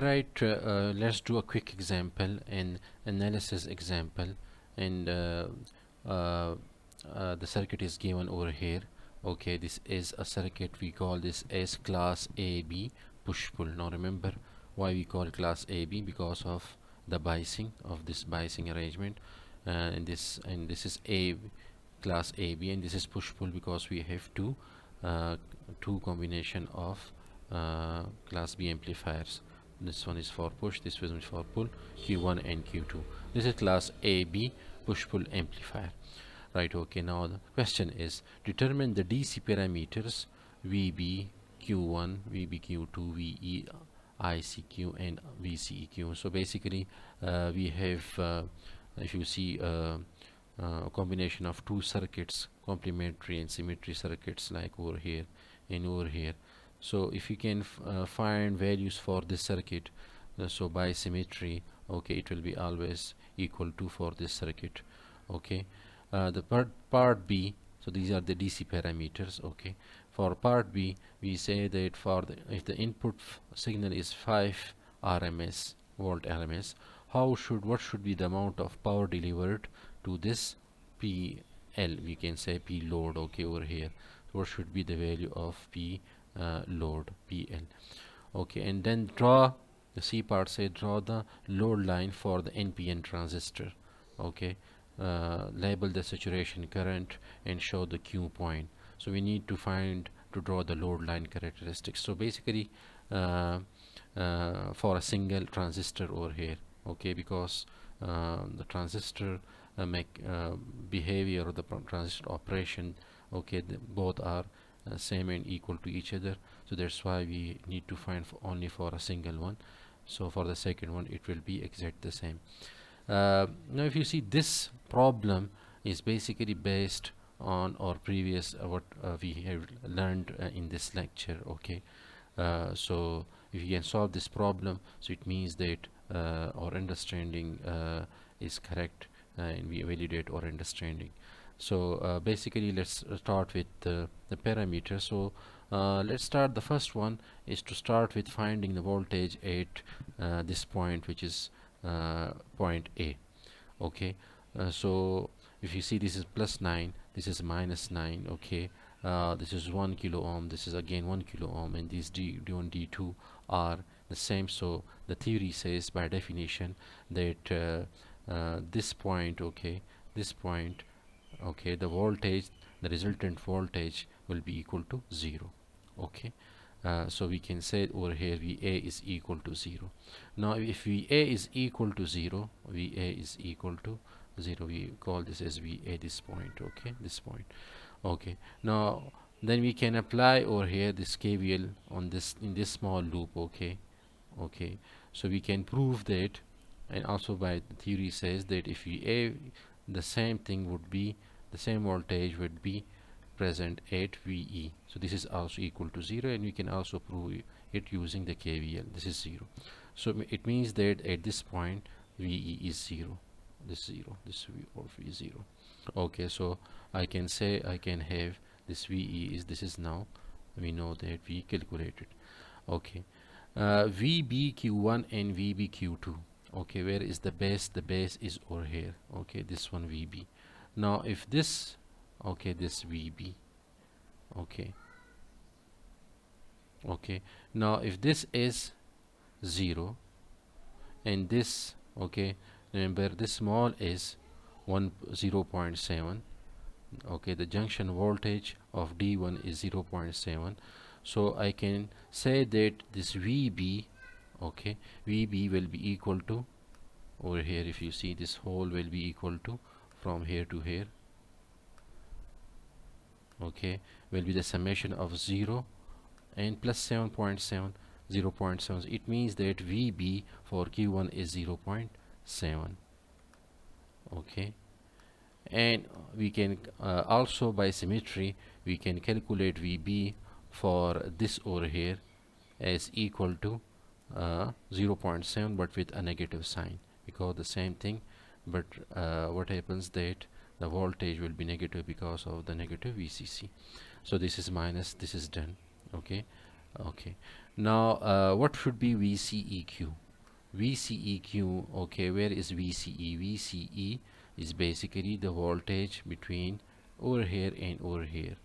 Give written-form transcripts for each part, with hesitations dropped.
Right, let's do a quick example, an analysis example, and uh, the circuit is given over here. Okay, this is a circuit, we call this as class AB push-pull. Now remember why we call class AB, because of the biasing of this biasing arrangement, and this is A, class AB, and this is push-pull because we have two combination of class B amplifiers. This one is for push, this one is for pull, Q1 and Q2. This is class AB push-pull amplifier. Right, okay, now the question is determine the DC parameters VB Q1, VB Q2, VE ICQ and VCEQ. So basically we have if you see a combination of two circuits, complementary and symmetry circuits, like over here and over here. So if you can find values for this circuit, so by symmetry, okay, it will be always equal to for this circuit. Okay, the part B, so these are the DC parameters. Okay, for part B we say that for if the input signal is 5 RMS volt RMS, what should be the amount of power delivered to this PL, we can say P load. Okay, over here, so what should be the value of P load, PL. Okay, and then draw the C part, say draw the load line for the NPN transistor. Okay, label the saturation current and show the Q point. So we need to draw the load line characteristics. So basically for a single transistor over here, okay, because the transistor behavior of the transistor operation, okay, both are same and equal to each other, so that's why we need to find only for a single one. So for the second one it will be exact the same. Now if you see, this problem is basically based on our previous what we have learned in this lecture. Okay, so if you can solve this problem, so it means that our understanding is correct, and we validate our understanding. So basically let's start with the parameters. So let's start, the first one is to start with finding the voltage at this point, which is point A. Okay, so if you see, this is +9, this is -9. Okay, this is 1 kilo ohm, this is again 1 kilo ohm, and these D1 D2 are the same. So the theory says by definition that this point, okay, this point, okay, the voltage, the resultant voltage will be equal to 0. Okay, so we can say over here VA is equal to 0. Now if VA is equal to 0, VA is equal to 0, we call this as VA, this point. Okay, this point. Okay, now then we can apply over here this KVL on this, in this small loop. Okay, okay, so we can prove that, and also by the theory says that if VA, the same thing would be, the same voltage would be present at VE, so this is also equal to 0, and we can also prove it using the KVL. This is 0, so it means that at this point VE is 0, this 0, this V of V 0. Okay, so I can say, I can have this VE is, this is, now we know that we calculated. Okay, VBQ1 and VBQ2. Okay, where is the base? The base is over here. Okay, this one VB. Now if this, okay, this VB, okay, okay, now if this is 0 and this, okay, remember this small is 0.7. okay, the junction voltage of D1 is 0.7, so I can say that this VB, okay, VB will be equal to, over here if you see, this whole will be equal to, from here to here, okay, will be the summation of 0 and plus 7.7, 0.7. It means that VB for Q1 is 0.7. okay, and we can also by symmetry we can calculate VB for this over here as equal to 0.7, but with a negative sign, because the same thing, but what happens that the voltage will be negative because of the negative VCC. So this is minus, this is done. Okay, okay, Now what should be VCEQ? VCEQ, okay, where is VCE? VCE is basically the voltage between over here and over here.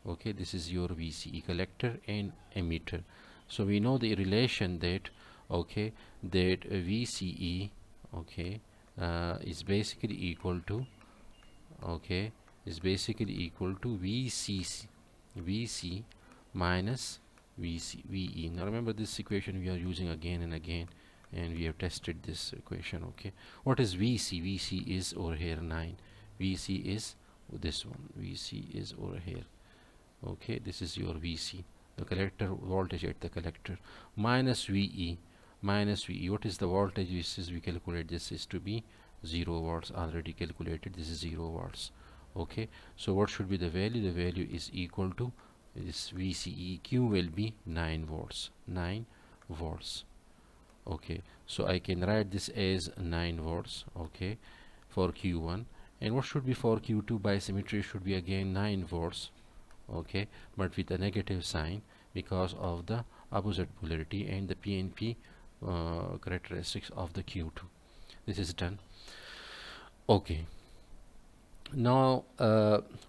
Okay, this is your VCE, collector and emitter. So we know the relation that, okay, that VCE, okay, is basically equal to, okay, is basically equal to VC minus VE. Now remember, this equation we are using again and again, and we have tested this equation. Okay, what is VC? VC is over here 9. VC is this one. VC is over here. Okay, this is your VC, the collector voltage at the collector, minus VE. Minus VE, what is the voltage? This is, we calculate this is to be 0 watts, already calculated. This is 0 watts. Okay, so what should be the value? The value is equal to, this VCEQ will be 9 volts. 9 volts. Okay, so I can write this as 9 volts, okay, for Q1. And what should be for Q2? By symmetry should be again 9 volts, okay, but with a negative sign because of the opposite polarity and the PNP characteristics of the Q2. This is done. Okay, now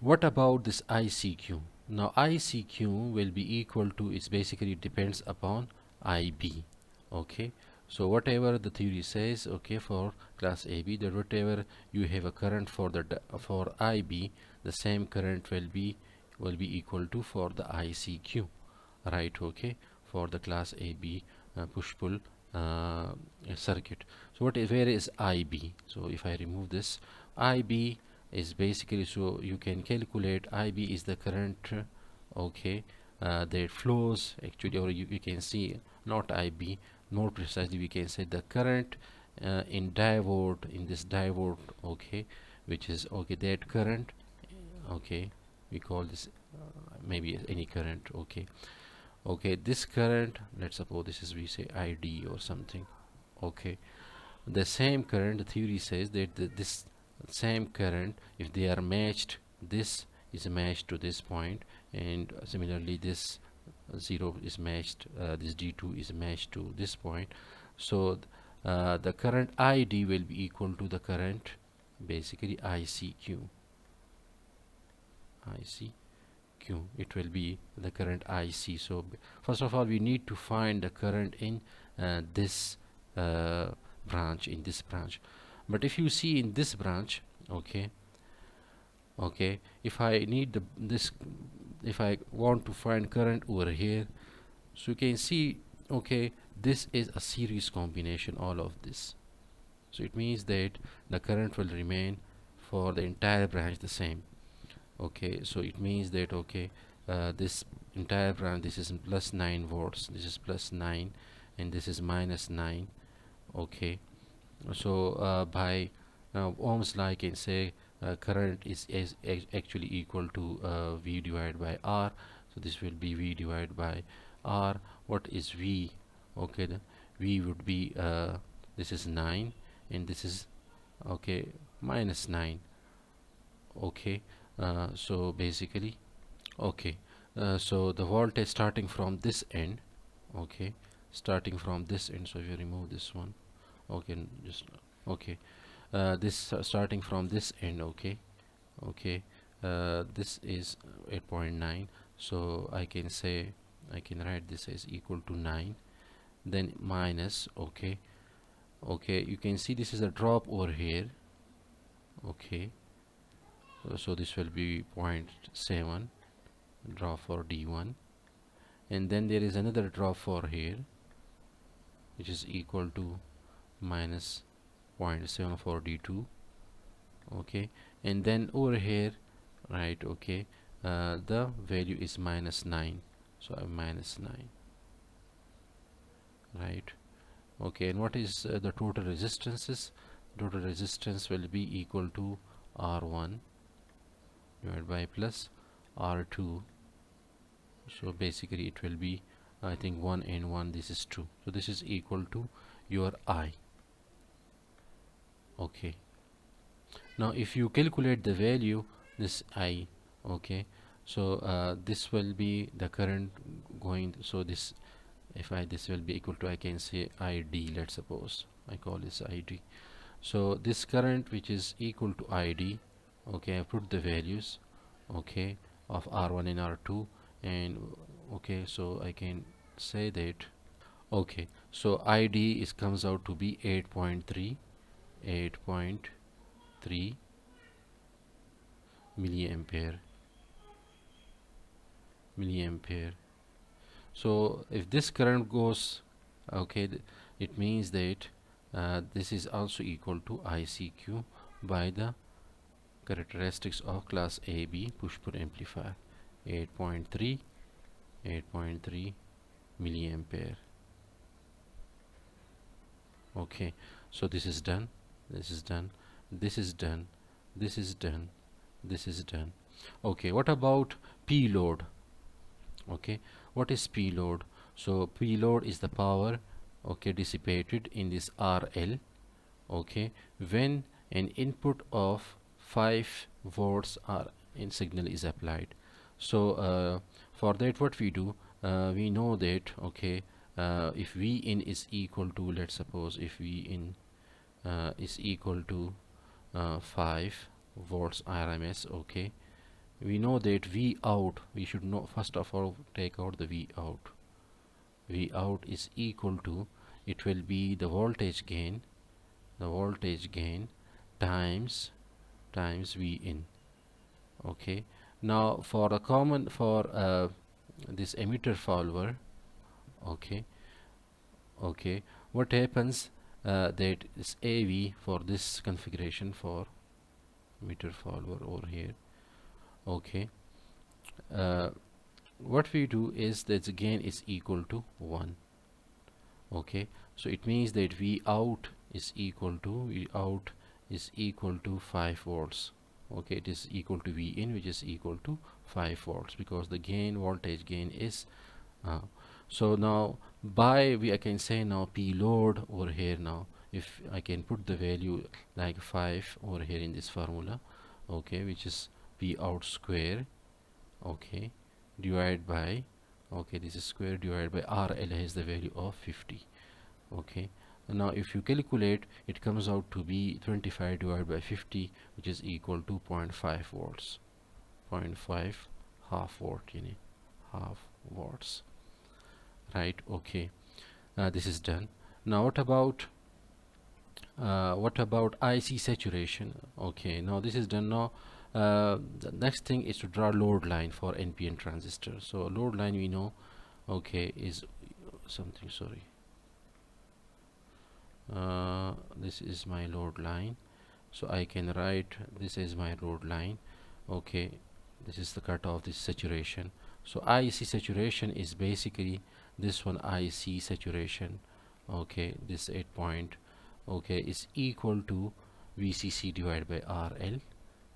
what about this ICQ? Now ICQ will be equal to, it's basically depends upon IB. Okay, so whatever the theory says, okay, for class AB, that whatever you have a current for the for IB, the same current will be equal to for the ICQ, right? Okay, for the class AB push-pull circuit. So where is IB? So if I remove this, IB is basically, so you can calculate IB is the current, okay, that flows actually, or you can see, not IB, more precisely we can say the current in diode, in this diode, okay, which is, okay, that current, okay, we call this maybe any current, okay, okay, this current, let's suppose this is, we say ID or something, okay, the same current, the theory says that this same current, if they are matched, this is matched to this point, and similarly this 0 is matched, this D2 is matched to this point. So the current ID will be equal to the current basically ICQ. It will be the current IC. So first of all, we need to find the current in this branch, in this branch. But if you see in this branch, okay, if I need if I want to find current over here, so you can see, okay, this is a series combination, all of this. So it means that the current will remain for the entire branch the same. Okay, so it means that, okay, this entire branch, this is plus 9 volts, this is plus 9, and this is minus 9. Okay, so by Ohm's law I can say current is actually equal to V divided by R. So this will be V divided by R. What is V? Okay, the V would be this is 9, and this is, okay, minus 9. Okay, so basically, okay, so the voltage starting from this end, okay, starting from this end, so if you remove this one, okay, just, okay, this starting from this end, okay, okay, this is 8.9, so I can say, I can write this as equal to 9, then minus, okay, okay, you can see this is a drop over here, okay, so this will be 0.7 drop for D1, and then there is another drop for here, which is equal to minus 0.7 for D2, okay, and then over here, right, okay, the value is minus 9, so I have minus 9, right, okay, and what is the total resistances? Total resistance will be equal to R1 divided by plus R2, so basically it will be, I think, 1 and 1, this is 2, so this is equal to your I. Okay, now if you calculate the value, this I, okay, so this will be the current going, so this if I this will be equal to, I can say ID, let's suppose I call this ID. So this current which is equal to ID, okay, I put the values, okay, of R1 and R2, and okay, so I can say that, okay, so ID is comes out to be 8.3 milliampere milliampere. So if this current goes, okay, it means that this is also equal to ICQ by the characteristics of class AB push-pull amplifier, 8.3 milliampere. Okay, so this is done, this is done, this is done, this is done, this is done. Okay, what about P load? Okay, what is P load? So P load is the power, okay, dissipated in this RL, okay, when an input of 5 volts are in signal is applied. So for that what we do, we know that, okay, if V in is equal to, let's suppose if V in is equal to 5 volts RMS, okay, we know that V out, we should know first of all take out the V out. V out is equal to, it will be the voltage gain times V in. Okay, now for a common, for this emitter follower, okay, okay, what happens, that is AV for this configuration for emitter follower over here, okay, what we do is that the gain is equal to 1. Okay, so it means that V out is equal to 5 volts. Okay, it is equal to V in, which is equal to 5 volts, because the gain, voltage gain is so now by I can say now P load over here. Now if I can put the value like 5 over here in this formula, okay, which is P out square, okay, divided by, okay, this is square divided by RL has the value of 50. Okay, now if you calculate, it comes out to be 25 divided by 50, which is equal to 0.5 volts, 0.5 half volt, half watts, right? Okay, this is done. Now what about IC saturation? Okay, now this is done. Now the next thing is to draw load line for NPN transistor. So load line we know, okay, is something, sorry, this is my load line, so I can write this is my load line. Okay, this is the cut of this saturation. So IC saturation is basically this one, IC saturation, okay, this 8 point, okay, is equal to VCC divided by RL,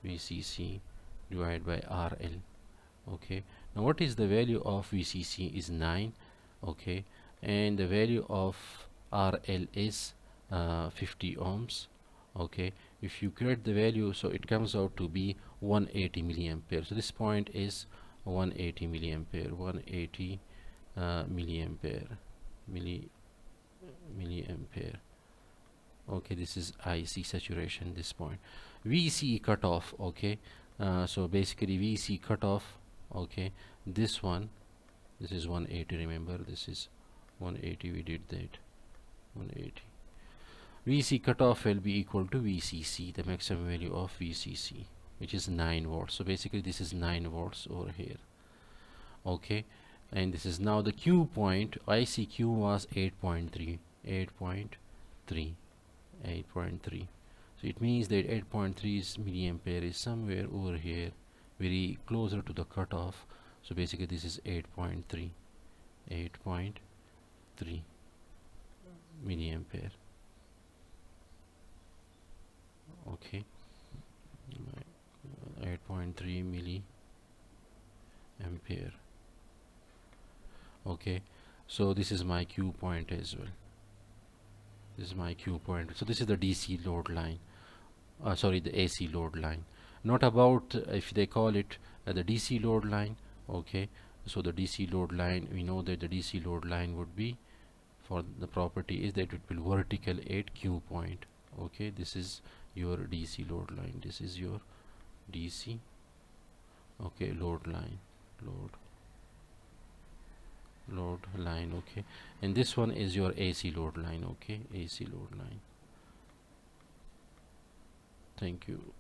VCC divided by RL. Okay, now what is the value of VCC is 9, okay, and the value of RL is 50 ohms. Okay, if you create the value, so it comes out to be 180 milliampere. So this point is 180 milliampere, 180 milliampere. Okay, this is IC saturation, this point. VC cutoff, okay, so basically VC cutoff, okay, this one, this is 180, remember this is 180, we did that, 180. VC cutoff will be equal to VCC, the maximum value of VCC, which is 9 volts. So basically this is 9 volts over here. Okay, and this is now the Q point. ICQ was 8.3, 8.3. So it means that 8.3 milliampere is somewhere over here, very closer to the cutoff. So basically this is 8.3 milliampere. Okay, 8.3 milliampere. Okay, so this is my Q point as well. This is my Q point. So this is the DC load line, sorry, the AC load line. Not about if they call it the DC load line. Okay, So the DC load line, we know that the DC load line would be, for the property is that it will vertical at Q point. Okay, this is your DC load line, this is your DC, okay, load line, load line. Okay, and this one is your AC load line. Okay, AC load line. Thank you.